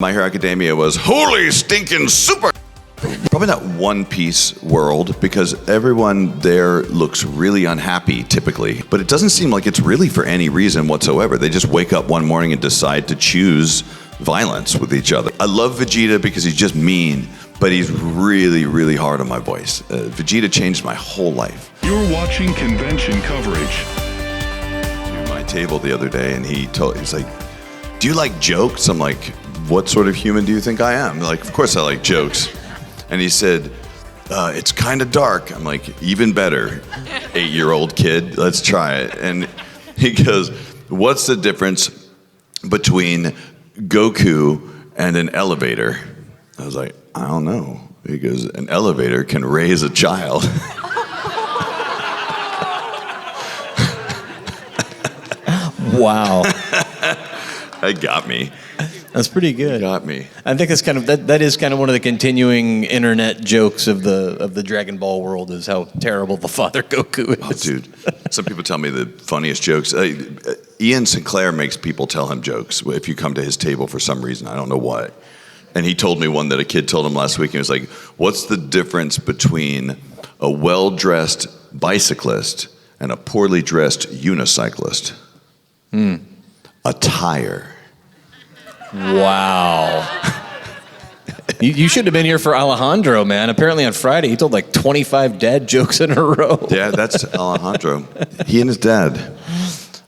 My Hero Academia was holy stinking super. Probably not One Piece world, because everyone there looks really unhappy typically, but it doesn't seem like it's really for any reason whatsoever. They just wake up one morning and decide to choose violence with each other. I love Vegeta because he's just mean, but he's really, really hard on my voice. Vegeta changed my whole life. You're watching convention coverage. To my table the other day, and he's like, "Do you like jokes?" I'm like, "What sort of human do you think I am?" Like, of course I like jokes. And he said, "It's kind of dark." I'm like, "Even better, 8-year-old kid, let's try it." And he goes, "What's the difference between Goku and an elevator?" I was like, "I don't know." He goes, "An elevator can raise a child." Wow. That got me. That's pretty good. Got me. I think it's kind of that is kind of one of the continuing internet jokes of the Dragon Ball world, is how terrible the father Goku is. Oh, dude. Some people tell me the funniest jokes. Ian Sinclair makes people tell him jokes if you come to his table for some reason. I don't know why. And he told me one that a kid told him last week. And he was like, "What's the difference between a well-dressed bicyclist and a poorly dressed unicyclist?" A tire. Wow. You should have been here for Alejandro, man. Apparently on Friday he told like 25 dad jokes in a row. Yeah, that's Alejandro. He and his dad.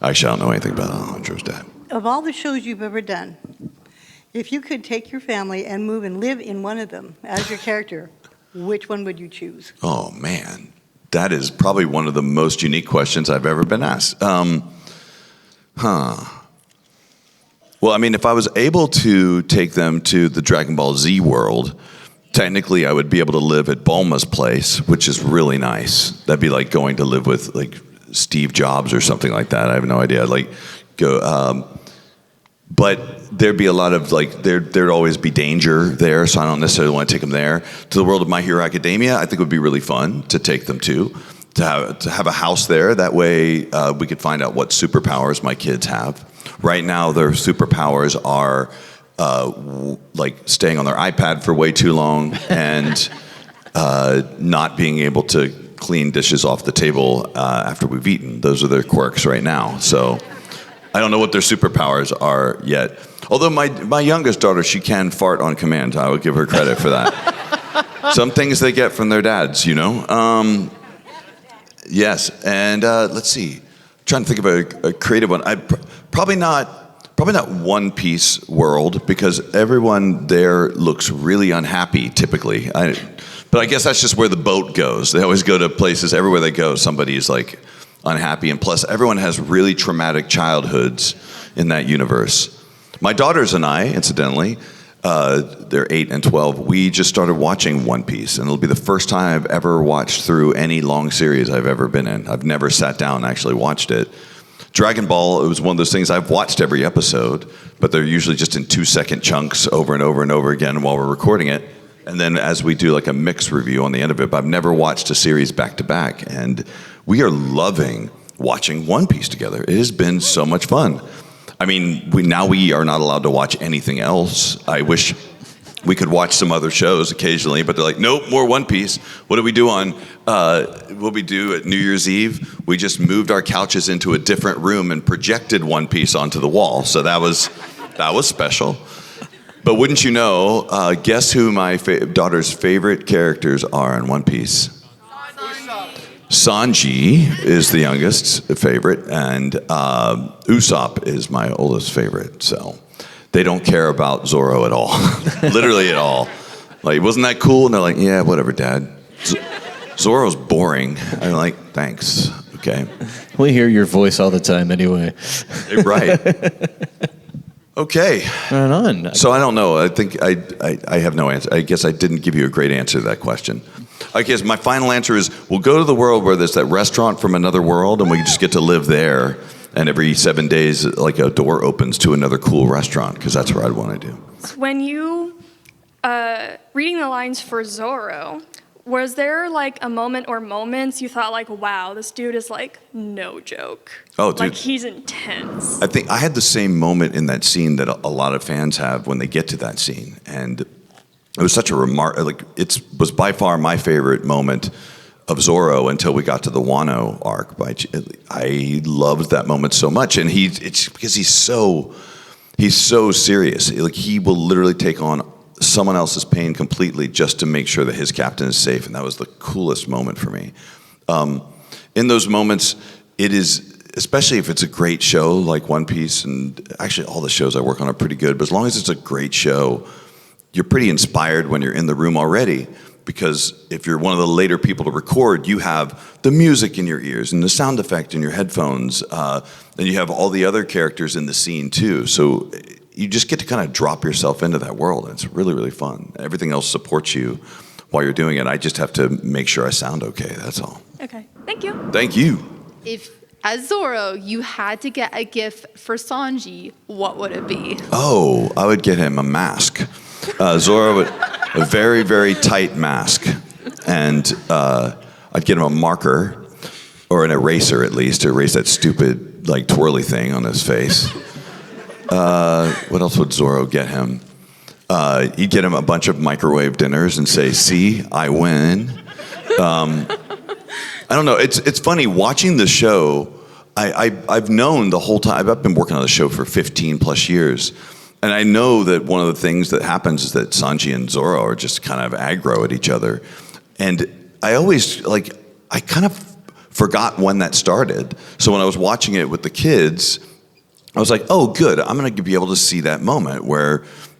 Actually, I don't know anything about Alejandro's dad. Of all the shows you've ever done, if you could take your family and move and live in one of them as your character, which one would you choose? Oh, man. That is probably one of the most unique questions I've ever been asked. Well, I mean, if I was able to take them to the Dragon Ball Z world, technically I would be able to live at Bulma's place, which is really nice. That'd be like going to live with like Steve Jobs or something like that. I have no idea. I'd like go, but there'd be a lot of like there'd always be danger there, so I don't necessarily want to take them there. To the world of My Hero Academia, I think it would be really fun to take them to have a house there. That way we could find out what superpowers my kids have. Right now, their superpowers are like staying on their iPad for way too long and not being able to clean dishes off the table after we've eaten. Those are their quirks right now. So I don't know what their superpowers are yet. Although my youngest daughter, she can fart on command. I would give her credit for that. Some things they get from their dads, you know. Yes, and let's see. Trying to think of a creative one. Probably not One Piece world, because everyone there looks really unhappy typically. But I guess that's just where the boat goes. They always go to places, everywhere they go, somebody's like unhappy. And plus, everyone has really traumatic childhoods in that universe. My daughters and I, incidentally, they're 8 and 12. We just started watching One Piece, and it'll be the first time I've ever watched through any long series I've ever been in. I've never sat down and actually watched it. Dragon Ball, it was one of those things I've watched every episode, but they're usually just in 2-second chunks over and over and over again while we're recording it. And then as we do like a mix review on the end of it, but I've never watched a series back to back. And we are loving watching One Piece together. It has been so much fun. I mean, we are not allowed to watch anything else. I wish we could watch some other shows occasionally, but they're like, "Nope, more One Piece." What do we do on, what we do at New Year's Eve? We just moved our couches into a different room and projected One Piece onto the wall. So that was special. But wouldn't you know, guess who my daughter's favorite characters are in One Piece? Sanji is the youngest favorite, and Usopp is my oldest favorite. So they don't care about Zoro at all, literally at all. Like, wasn't that cool? And they're like, "Yeah, whatever, Dad. Zoro's boring." I'm like, "Thanks, okay." We hear your voice all the time anyway. Right. Okay. Right on. So I don't know. I think I have no answer. I guess I didn't give you a great answer to that question. I guess my final answer is we'll go to the world where there's that restaurant from another world, and we just get to live there. And every 7 days, like a door opens to another cool restaurant, because that's what I'd want to do. When you reading the lines for Zoro, Was there like a moment or moments you thought like, wow, this dude is like no joke? Oh, dude. Like he's intense. I think I had the same moment in that scene that a lot of fans have when they get to that scene, and it was such a it was by far my favorite moment of Zoro until we got to the Wano arc. I loved that moment so much, and it's because he's so serious. Like he will literally take on someone else's pain completely just to make sure that his captain is safe, and that was the coolest moment for me. In those moments, it is, especially if it's a great show like One Piece, and actually all the shows I work on are pretty good, but as long as it's a great show, you're pretty inspired when you're in the room already, because if you're one of the later people to record, you have the music in your ears and the sound effect in your headphones, and you have all the other characters in the scene too. So you just get to kind of drop yourself into that world, and it's really, really fun. Everything else supports you while you're doing it. I just have to make sure I sound okay, that's all. Okay, thank you. Thank you. If, as Zoro, you had to get a gift for Sanji, what would it be? Oh, I would get him a mask. Zoro would, a very, very tight mask. And I'd get him a marker, or an eraser at least, to erase that stupid, like, twirly thing on his face. What else would Zoro get him? He'd get him a bunch of microwave dinners and say, "See, I win." I don't know. It's funny watching the show. I've known the whole time. I've been working on the show for 15 plus years, and I know that one of the things that happens is that Sanji and Zoro are just kind of aggro at each other, and I always I kind of forgot when that started. So when I was watching it with the kids, I was like, oh, good. I'm going to be able to see that moment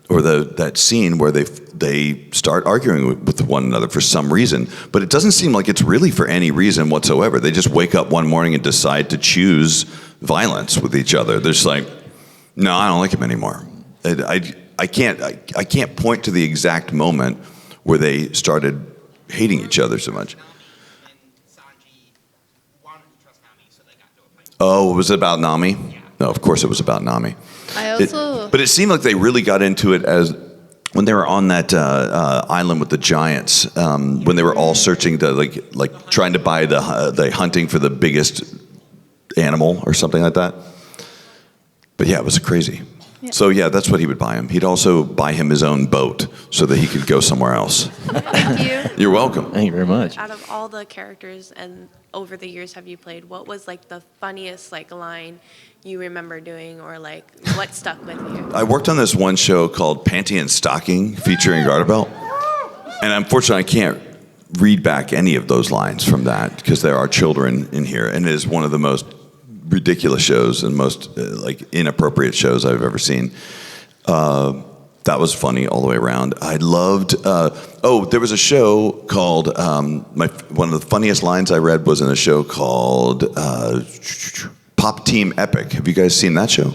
that scene where they start arguing with one another for some reason. But it doesn't seem like it's really for any reason whatsoever. They just wake up one morning and decide to choose violence with each other. They're just like, no, I don't like him anymore. I can't point to the exact moment where they started hating each other so much. Oh, was it about Nami? No, of course it was about Nami. But it seemed like they really got into it as when they were on that island with the giants, when they were all searching trying to buy the hunting for the biggest animal or something like that. But yeah, it was crazy. Yeah. So yeah, that's what he would buy him. He'd also buy him his own boat so that he could go somewhere else. Thank you. You're welcome. Thank you very much. Out of all the characters and over the years have you played, what was like the funniest line you remember doing, or like what stuck with you? I worked on this one show called Panty and Stocking featuring Garterbelt, and unfortunately I can't read back any of those lines from that because there are children in here, and it is one of the most ridiculous shows and most inappropriate shows I've ever seen. That was funny all the way around. I loved. There was a show called. One of the funniest lines I read was in a show called Pop Team Epic. Have you guys seen that show?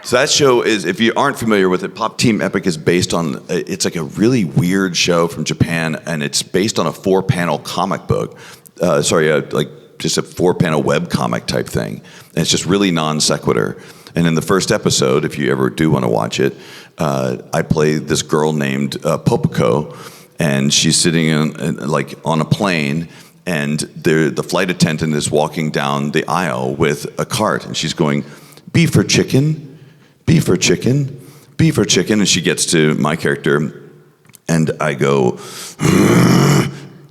So that show is, if you aren't familiar with it, Pop Team Epic is based on. It's like a really weird show from Japan, and it's based on a 4-panel comic book. Just a 4-panel web comic type thing. And it's just really non sequitur. And in the first episode, if you ever do want to watch it, I play this girl named Popico, and she's sitting on a plane, and the flight attendant is walking down the aisle with a cart, and she's going, beef or chicken, beef or chicken, beef or chicken, and she gets to my character, and I go,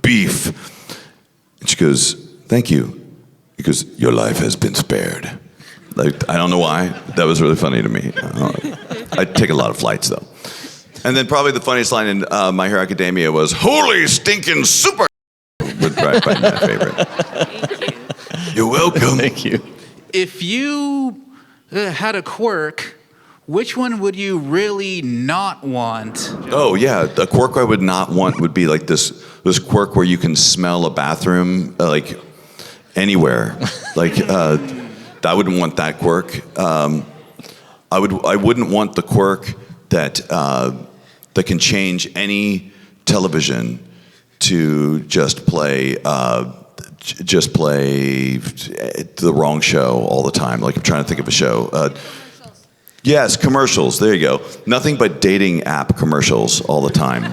beef. And she goes, thank you. Because your life has been spared. I don't know why. That was really funny to me. I take a lot of flights, though. And then probably the funniest line in My Hero Academia was, holy stinking super! Would probably be my favorite. Thank you. You're welcome. Thank you. If you had a quirk, which one would you really not want? Oh, yeah. The quirk I would not want would be like this quirk where you can smell a bathroom, anywhere. I wouldn't want that quirk. I wouldn't want the quirk that can change any television to just play the wrong show all the time. I'm trying to think of a show. Yes, commercials. There you go. Nothing but dating app commercials all the time.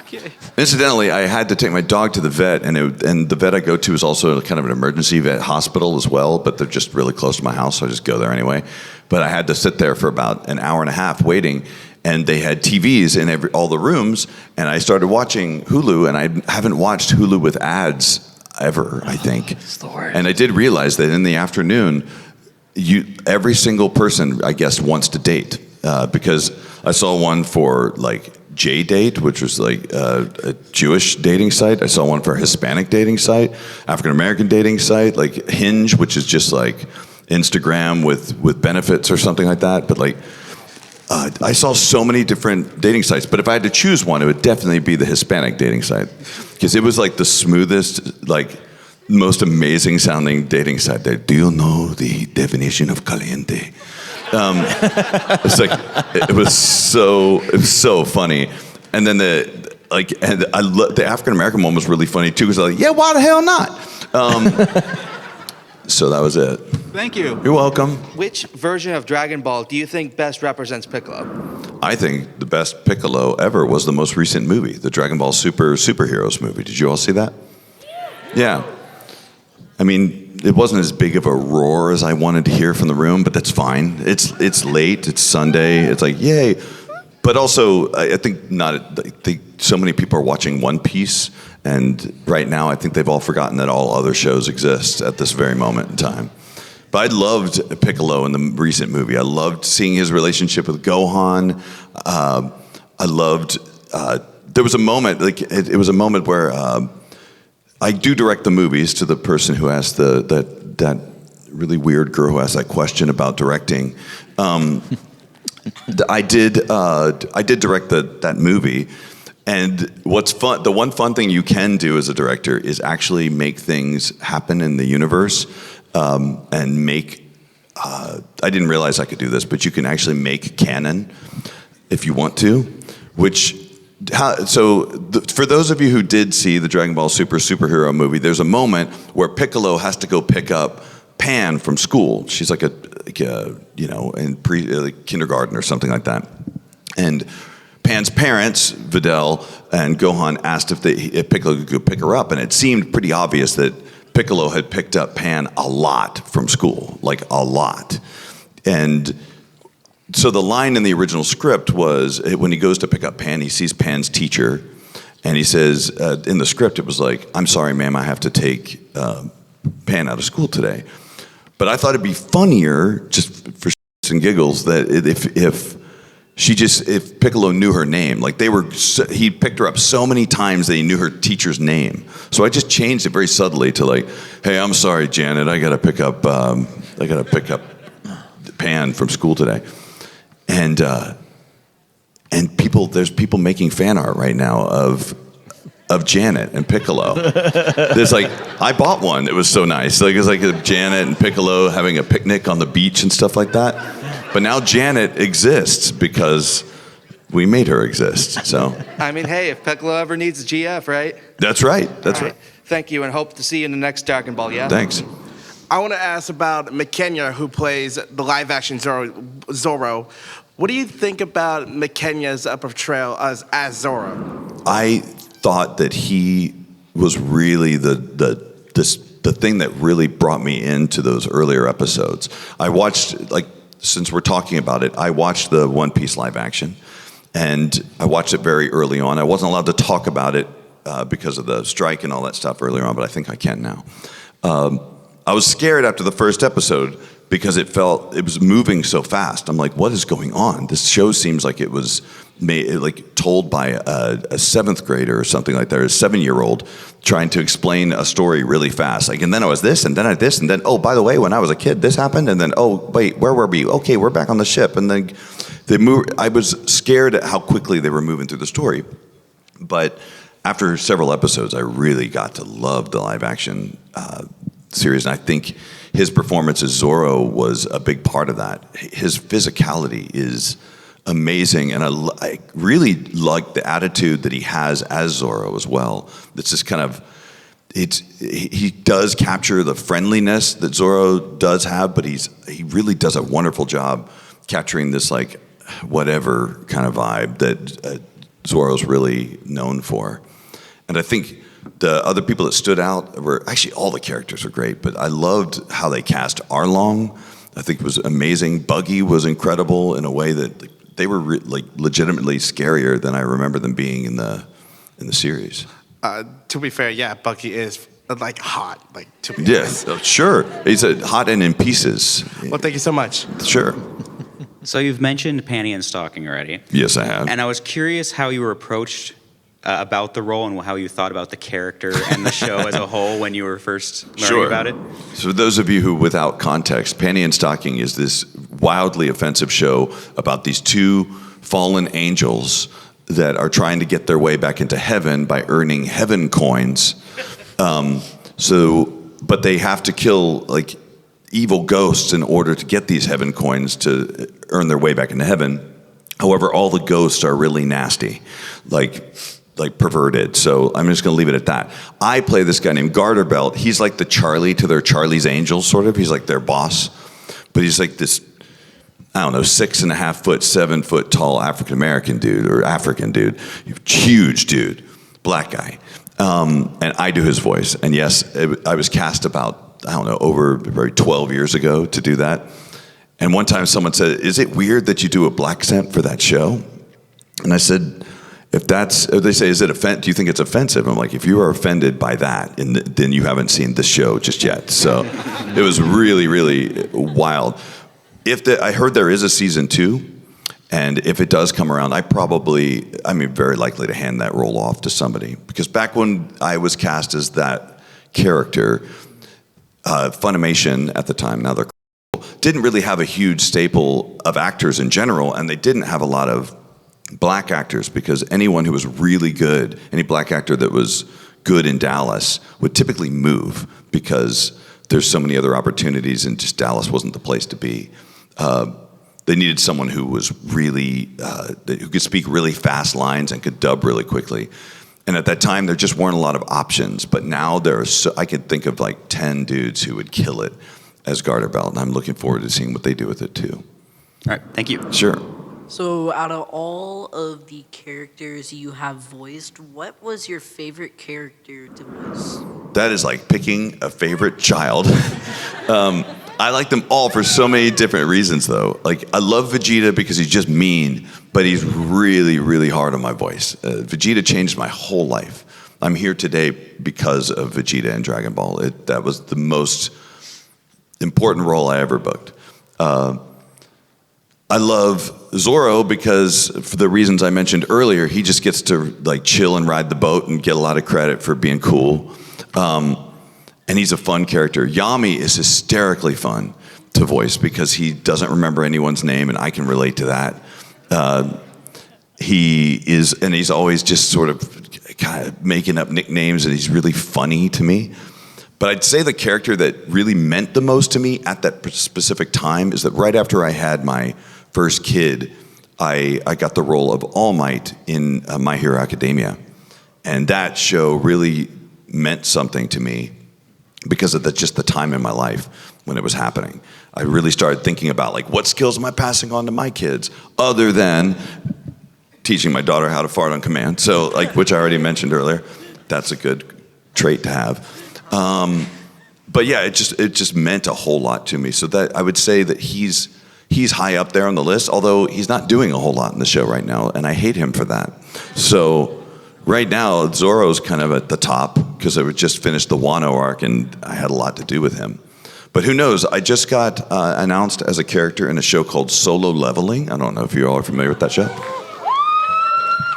Okay. Incidentally, I had to take my dog to the vet, and the vet I go to is also kind of an emergency vet hospital as well, but they're just really close to my house, so I just go there anyway. But I had to sit there for about an hour and a half waiting, and they had TVs in all the rooms, and I started watching Hulu, and I haven't watched Hulu with ads ever, I think. It's the worst. And I did realize that in the afternoon, every single person, I guess, wants to date, because I saw one for like J-Date, which was like a Jewish dating site. I saw one for a Hispanic dating site, African-American dating site, like Hinge, which is just like Instagram with benefits or something like that. But like, I saw so many different dating sites. But if I had to choose one, it would definitely be the Hispanic dating site, because it was like the smoothest, like most amazing sounding dating site there. Do you know the definition of caliente? It's like it was so funny, and then the African American one was really funny too, because I was like, yeah, why the hell not? So that was it. Thank you. You're welcome. Which version of Dragon Ball do you think best represents Piccolo? I think the best Piccolo ever was the most recent movie, the Dragon Ball Superheroes movie. Did you all see that? Yeah. I mean, it wasn't as big of a roar as I wanted to hear from the room, but that's fine. It's late. It's Sunday. It's like, yay. But also, I think so many people are watching One Piece, and right now I think they've all forgotten that all other shows exist at this very moment in time. But I loved Piccolo in the recent movie. I loved seeing his relationship with Gohan. I loved. There was a moment, like it was a moment where. I do direct the movies to the person who asked that really weird girl who asked that question about directing. I did direct that movie, and what's fun? The one fun thing you can do as a director is actually make things happen in the universe, and make. I didn't realize I could do this, but you can actually make canon if you want to, which. For those of you who did see the Dragon Ball superhero movie, there's a moment where Piccolo has to go pick up Pan from school. She's like in kindergarten or something like that. And Pan's parents, Videl and Gohan, asked if Piccolo could go pick her up, and it seemed pretty obvious that Piccolo had picked up Pan a lot from school, like a lot. And so the line in the original script was, when he goes to pick up Pan, he sees Pan's teacher, and he says, in the script it was like, I'm sorry, ma'am, I have to take Pan out of school today. But I thought it'd be funnier, just for shits and giggles, that if Piccolo knew her name, like he picked her up so many times that he knew her teacher's name. So I just changed it very subtly to like, hey, I'm sorry, Janet, I gotta pick up Pan from school today. And there's people making fan art right now of Janet and Piccolo. There's like, I bought one. It was so nice. Like it's like Janet and Piccolo having a picnic on the beach and stuff like that. But now Janet exists because we made her exist. So I mean, hey, if Piccolo ever needs a GF, right? That's right. That's right. Thank you, and hope to see you in the next Dragon Ball. Yeah. Thanks. I want to ask about Mackenyu, who plays the live-action Zoro. What do you think about Mackenyu's portrayal as Zoro? I thought that he was really the thing that really brought me into those earlier episodes. I watched, like, since we're talking about it, I watched the One Piece live action, and I watched it very early on. I wasn't allowed to talk about it because of the strike and all that stuff earlier on, but I think I can now. I was scared after the first episode because it was moving so fast. I'm like, what is going on? This show seems like it was told by a seventh grader or something like that, or a 7-year-old trying to explain a story really fast. Like, and then I was this, and then I this, and then, oh, by the way, when I was a kid, this happened, and then, oh, wait, where were we? Okay, we're back on the ship. And then I was scared at how quickly they were moving through the story. But after several episodes, I really got to love the live action series, and I think his performance as Zoro was a big part of that. His physicality is amazing, and I really like the attitude that he has as Zoro as well. It's just kind of, he does capture the friendliness that Zoro does have, but he really does a wonderful job capturing this like whatever kind of vibe that Zoro's really known for. And I think the other people that stood out were actually all the characters were great, but I loved how they cast Arlong. I think it was amazing. Buggy was incredible in a way that they were legitimately scarier than I remember them being in the series. To be fair, yeah, Bucky is like hot. Like to be Yes, honest. sure. He's hot and in pieces. Well, thank you so much. Sure. So you've mentioned Panty and Stalking already. Yes, I have. And I was curious how you were approached about the role and how you thought about the character and the show as a whole when you were first learning about it. So for those of you who, without context, Panty and Stocking is this wildly offensive show about these two fallen angels that are trying to get their way back into heaven by earning heaven coins. But they have to kill like evil ghosts in order to get these heaven coins to earn their way back into heaven. However, all the ghosts are really nasty, like perverted. So I'm just going to leave it at that. I play this guy named Garterbelt. He's like the Charlie to their Charlie's Angels, sort of. He's like their boss, but he's like this, I don't know, 6.5 foot, 7 foot tall African dude, huge dude, black guy. And I do his voice. And yes, I was cast about, I don't know, over 12 years ago to do that. And one time someone said, "Is it weird that you do a black accent for that show?" And I said, if they say, "Is it do you think it's offensive?" I'm like, if you are offended by that, then you haven't seen this show just yet. So it was really, really wild. I heard there is a season 2, and if it does come around, I'm very likely to hand that role off to somebody. Because back when I was cast as that character, Funimation at the time, now they're didn't really have a huge staple of actors in general, and they didn't have a lot of black actors, because anyone who was really good, any black actor that was good in Dallas would typically move because there's so many other opportunities and just Dallas wasn't the place to be. They needed someone who was really, who could speak really fast lines and could dub really quickly. And at that time, there just weren't a lot of options. But now I could think of like 10 dudes who would kill it as Garterbelt, and I'm looking forward to seeing what they do with it too. All right, thank you. Sure. So out of all of the characters you have voiced, what was your favorite character to voice? That is like picking a favorite child. I like them all for so many different reasons, though. Like, I love Vegeta because he's just mean, but he's really, really hard on my voice. Vegeta changed my whole life. I'm here today because of Vegeta and Dragon Ball. That was the most important role I ever booked. I love Zoro because, for the reasons I mentioned earlier, he just gets to like chill and ride the boat and get a lot of credit for being cool. And he's a fun character. Yami is hysterically fun to voice because he doesn't remember anyone's name, and I can relate to that. He's always just sort of kind of making up nicknames, and he's really funny to me. But I'd say the character that really meant the most to me at that specific time is that right after I had my first kid, I got the role of All Might in My Hero Academia. And that show really meant something to me because of just the time in my life when it was happening. I really started thinking about like, what skills am I passing on to my kids other than teaching my daughter how to fart on command. So like, which I already mentioned earlier, that's a good trait to have. But yeah, it just meant a whole lot to me. So that I would say that he's high up there on the list, although he's not doing a whole lot in the show right now, and I hate him for that. So right now, Zoro's kind of at the top because I just finished the Wano arc, and I had a lot to do with him. But who knows? I just got announced as a character in a show called Solo Leveling. I don't know if you all are familiar with that show.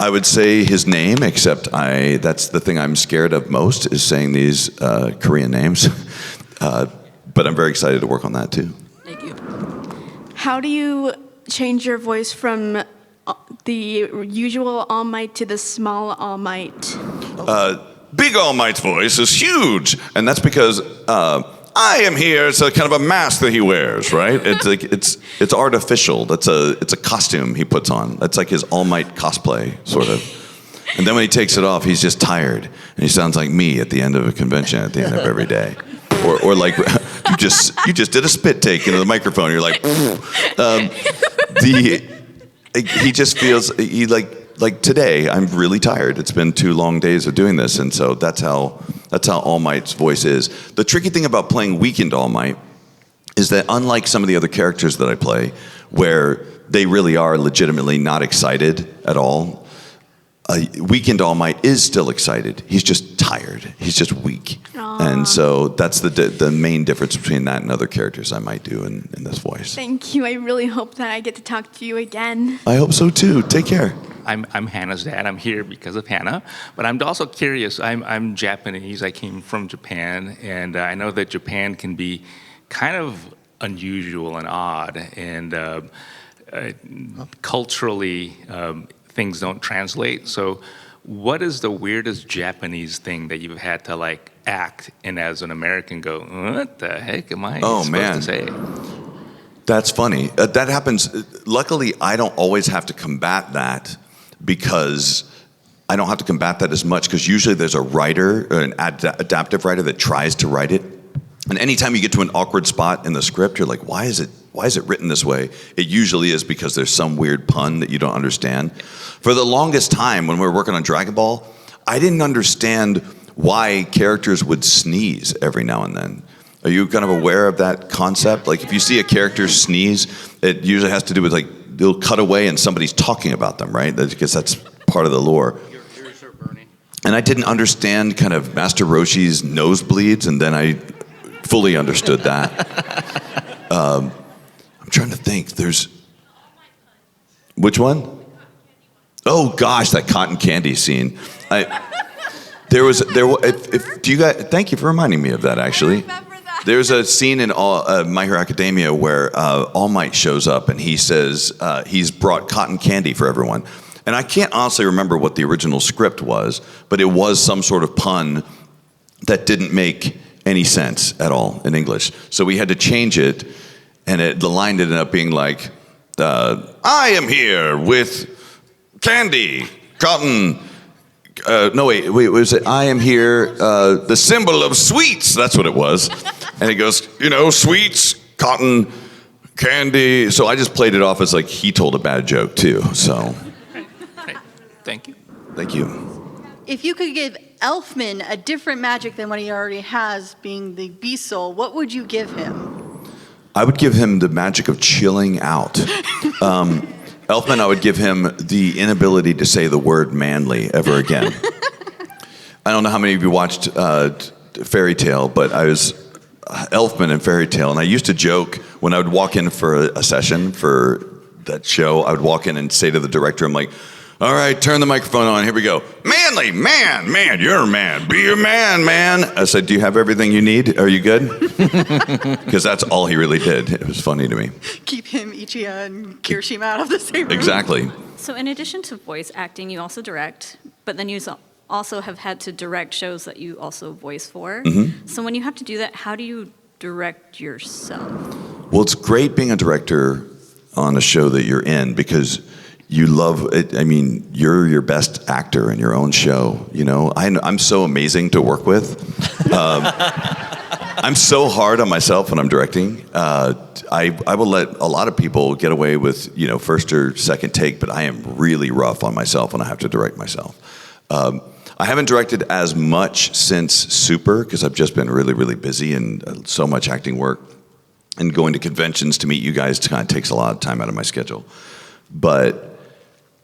I would say his name, except that's the thing I'm scared of most, is saying these Korean names. But I'm very excited to work on that too. Thank you. How do you change your voice from the usual All Might to the small All Might? Big All Might's voice is huge, and that's because I am here. It's a kind of a mask that he wears, right? It's like it's artificial. It's a costume he puts on. That's like his All Might cosplay, sort of. And then when he takes it off, he's just tired, and he sounds like me at the end of a convention, at the end of every day, or like you just did a spit take into the microphone. You're like, he just feels like today, I'm really tired. It's been 2 long days of doing this, and so that's how All Might's voice is. The tricky thing about playing Weekend All Might is that unlike some of the other characters that I play, where they really are legitimately not excited at all, Weekend All Might is still excited. He's just tired. He's just weak. Aww. And so that's the main difference between that and other characters I might do in this voice. Thank you. I really hope that I get to talk to you again. I hope so too. Take care. I'm Hannah's dad. I'm here because of Hannah, but I'm also curious. I'm Japanese. I came from Japan, and I know that Japan can be kind of unusual and odd, and culturally things don't translate. So what is the weirdest Japanese thing that you've had to like act and as an American go, what the heck am I supposed to say? That's funny. That happens. Luckily, I don't always have to combat that because I don't have to combat that as much because usually there's a writer, an adaptive writer that tries to write it. And anytime you get to an awkward spot in the script, you're like, why is it written this way? It usually is because there's some weird pun that you don't understand. For the longest time when we were working on Dragon Ball, I didn't understand why characters would sneeze every now and then. Are you kind of aware of that concept? Like if you see a character sneeze, it usually has to do with like, they'll cut away and somebody's talking about them, right? Because that's part of the lore. Your ears are burning. And I didn't understand kind of Master Roshi's nosebleeds, and then I fully understood that. I'm trying to think. Which one? Oh gosh, that cotton candy scene. Do you guys? Thank you for reminding me of that. Actually, there's a scene in My Hero Academia where All Might shows up and he says he's brought cotton candy for everyone. And I can't honestly remember what the original script was, but it was some sort of pun that didn't make any sense at all in English. So we had to change it, and the line ended up being like, I am here with candy, cotton. Was it I am here, the symbol of sweets? That's what it was. And he goes, sweets, cotton, candy. So I just played it off as like he told a bad joke too. So. Thank you. Thank you. If you could give Elfman a different magic than what he already has, being the Beast Soul, what would you give him? I would give him the magic of chilling out. Elfman, I would give him the inability to say the word manly ever again. I don't know how many of you watched Fairy Tale, but I was Elfman in Fairy Tale, and I used to joke when I would walk in for a session for that show, I would walk in and say to the director, I'm like, all right, turn the microphone on. Here we go. Manly, man, you're a man. Be a man. I said, do you have everything you need? Are you good? Because that's all he really did. It was funny to me. Keep him, Ichiya, and Kirishima out of the same room. Exactly. So in addition to voice acting, you also direct, but then you also have had to direct shows that you also voice for. Mm-hmm. So when you have to do that, how do you direct yourself? Well, it's great being a director on a show that you're in because you love it. I mean, you're your best actor in your own show. I'm so amazing to work with. I'm so hard on myself when I'm directing. I will let a lot of people get away with first or second take, but I am really rough on myself when I have to direct myself. I haven't directed as much since Super because I've just been really, really busy and so much acting work, and going to conventions to meet you guys kind of takes a lot of time out of my schedule. But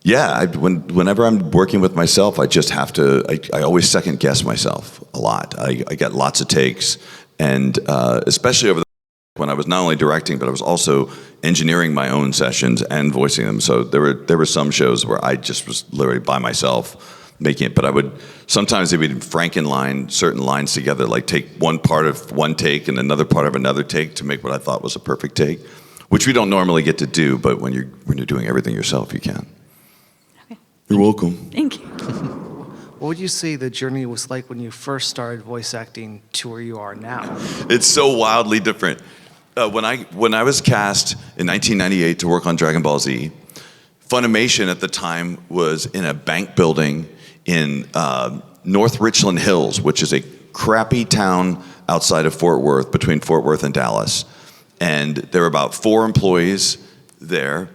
yeah, whenever I'm working with myself, I just have to, I always second guess myself a lot. I get lots of takes, and especially over when I was not only directing, but I was also engineering my own sessions and voicing them. So there were some shows where I just was literally by myself making it, but I would, sometimes they would Frankenline certain lines together, like take one part of one take and another part of another take to make what I thought was a perfect take, which we don't normally get to do, but when you're doing everything yourself, you can. You're welcome. Thank you. What would you say the journey was like when you first started voice acting to where you are now? It's so wildly different. When I was cast in 1998 to work on Dragon Ball Z, Funimation at the time was in a bank building in North Richland Hills, which is a crappy town outside of Fort Worth, between Fort Worth and Dallas. And there were about 4 employees there.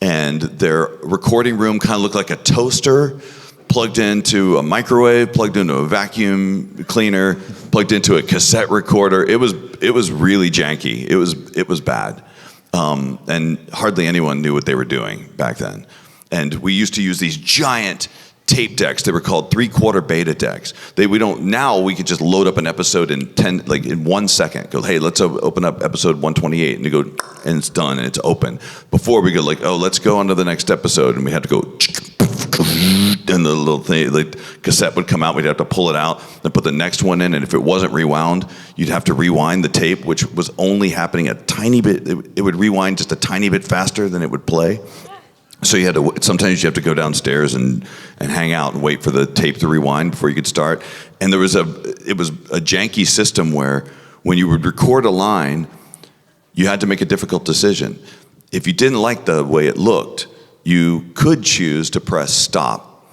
and their recording room kind of looked like a toaster, plugged into a microwave, plugged into a vacuum cleaner, plugged into a cassette recorder. It was really janky. It was bad, and hardly anyone knew what they were doing back then. And we used to use these giant tape decks. They were called 3/4 beta decks. Now we could just load up an episode in 1 second. Go, hey, let's open up episode 128, and you go, and it's done, and it's open. Before we go let's go on to the next episode, and we had to go, and the little thing, the cassette would come out. We'd have to pull it out, then put the next one in, and if it wasn't rewound, you'd have to rewind the tape, which was only happening a tiny bit. It would rewind just a tiny bit faster than it would play. So sometimes you have to go downstairs and hang out and wait for the tape to rewind before you could start. And it was a janky system where when you would record a line, you had to make a difficult decision. If you didn't like the way it looked, you could choose to press stop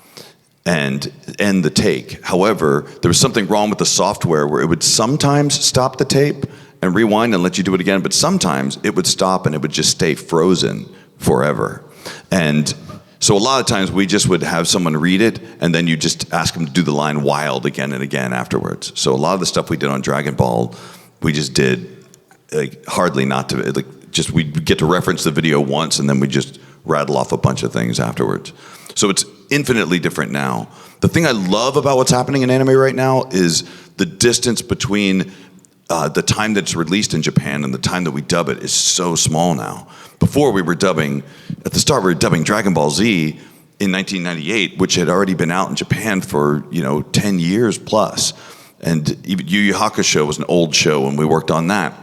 and end the take. However, there was something wrong with the software where it would sometimes stop the tape and rewind and let you do it again, but sometimes it would stop and it would just stay frozen forever. And so a lot of times we just would have someone read it, and then you just ask them to do the line wild again and again afterwards. So a lot of the stuff we did on Dragon Ball, we just did hardly not to, we'd get to reference the video once, and then we just rattle off a bunch of things afterwards. So it's infinitely different now. The thing I love about what's happening in anime right now is the distance between the time that it's released in Japan and the time that we dub it is so small now. Before at the start we were dubbing Dragon Ball Z in 1998, which had already been out in Japan for 10 years plus. And even Yu Yu Hakusho was an old show when we worked on that.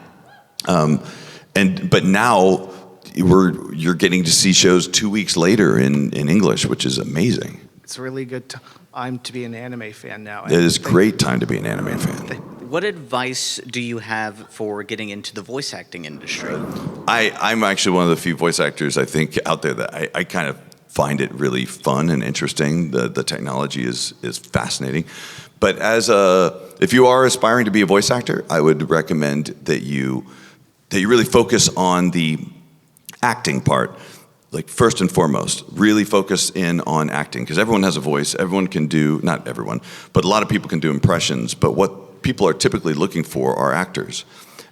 But now you're getting to see shows 2 weeks later in English, which is amazing. It's a really good time to be an anime fan now. It is a great time to be an anime fan. What advice do you have for getting into the voice acting industry? I'm actually one of the few voice actors I think out there that I kind of find it really fun and interesting. The technology is fascinating. But if you are aspiring to be a voice actor, I would recommend that you really focus on the acting part. Like first and foremost, really focus in on acting, because everyone has a voice. Everyone can do, not everyone, but a lot of people can do impressions. But what people are typically looking for are actors.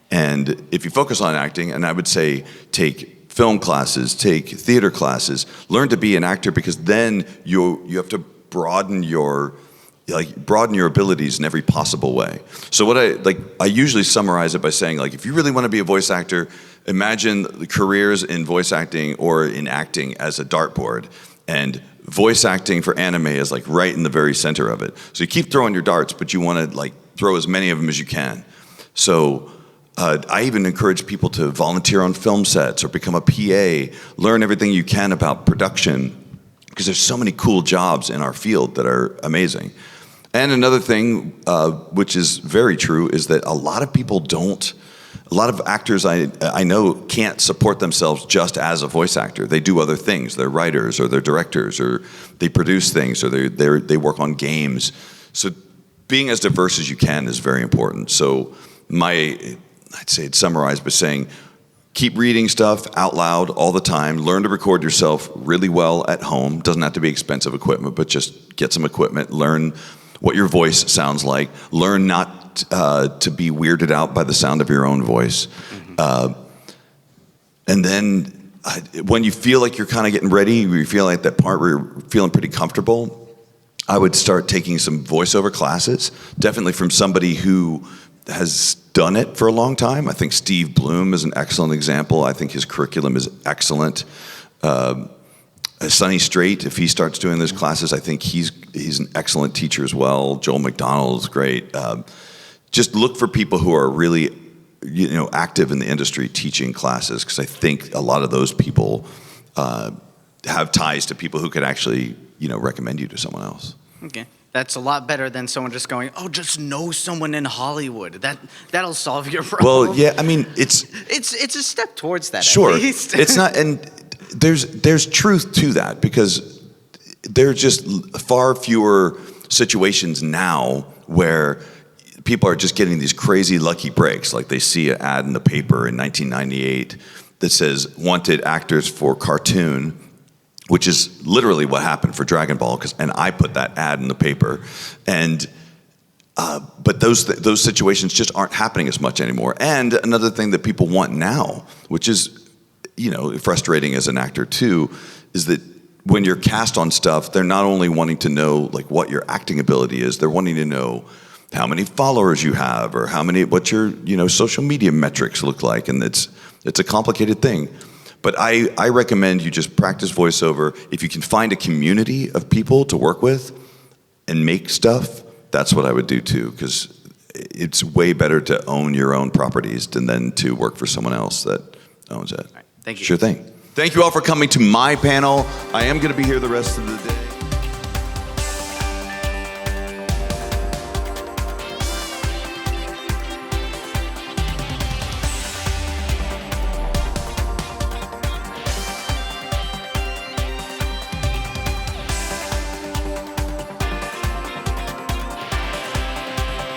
And if you focus on acting, and I would say take film classes, take theater classes, learn to be an actor, because then you have to broaden your abilities in every possible way. So I usually summarize it by saying, if you really want to be a voice actor, imagine the careers in voice acting or in acting as a dartboard, and voice acting for anime is right in the very center of it. So you keep throwing your darts, but you want to throw as many of them as you can. So I even encourage people to volunteer on film sets or become a PA, learn everything you can about production, because there's so many cool jobs in our field that are amazing. And another thing, which is very true, is that a lot of actors I know can't support themselves just as a voice actor. They do other things. They're writers, or they're directors, or they produce things, or they work on games. So being as diverse as you can is very important. So I'd say it's summarized by saying, keep reading stuff out loud all the time. Learn to record yourself really well at home. Doesn't have to be expensive equipment, but just get some equipment. Learn what your voice sounds like. Learn not to be weirded out by the sound of your own voice. And then when you feel like you're kind of getting ready, you feel like that part where you're feeling pretty comfortable, I would start taking some voiceover classes, definitely from somebody who has done it for a long time. I think Steve Bloom is an excellent example. I think his curriculum is excellent. Sonny Strait, if he starts doing those classes, I think he's an excellent teacher as well. Joel McDonald is great. Just look for people who are really active in the industry teaching classes, because I think a lot of those people have ties to people who could actually recommend you to someone else. Okay. That's a lot better than someone just going, oh, just know someone in Hollywood. That'll solve your problem. Well, yeah, I mean, it's a step towards that. Sure. At least. It's not, and there's truth to that, because there's just far fewer situations now where people are just getting these crazy lucky breaks. Like they see an ad in the paper in 1998 that says wanted actors for cartoon, which is literally what happened for Dragon Ball, and I put that ad in the paper. And but those situations just aren't happening as much anymore. And another thing that people want now, which is, you know, frustrating as an actor too, is that when you're cast on stuff, they're not only wanting to know like what your acting ability is, they're wanting to know how many followers you have or what your, you know, social media metrics look like. And it's a complicated thing. But I recommend you just practice voiceover. If you can find a community of people to work with and make stuff, that's what I would do too, because it's way better to own your own properties than then to work for someone else that owns it. All right, thank you. Sure thing. Thank you all for coming to my panel. I am going to be here the rest of the day.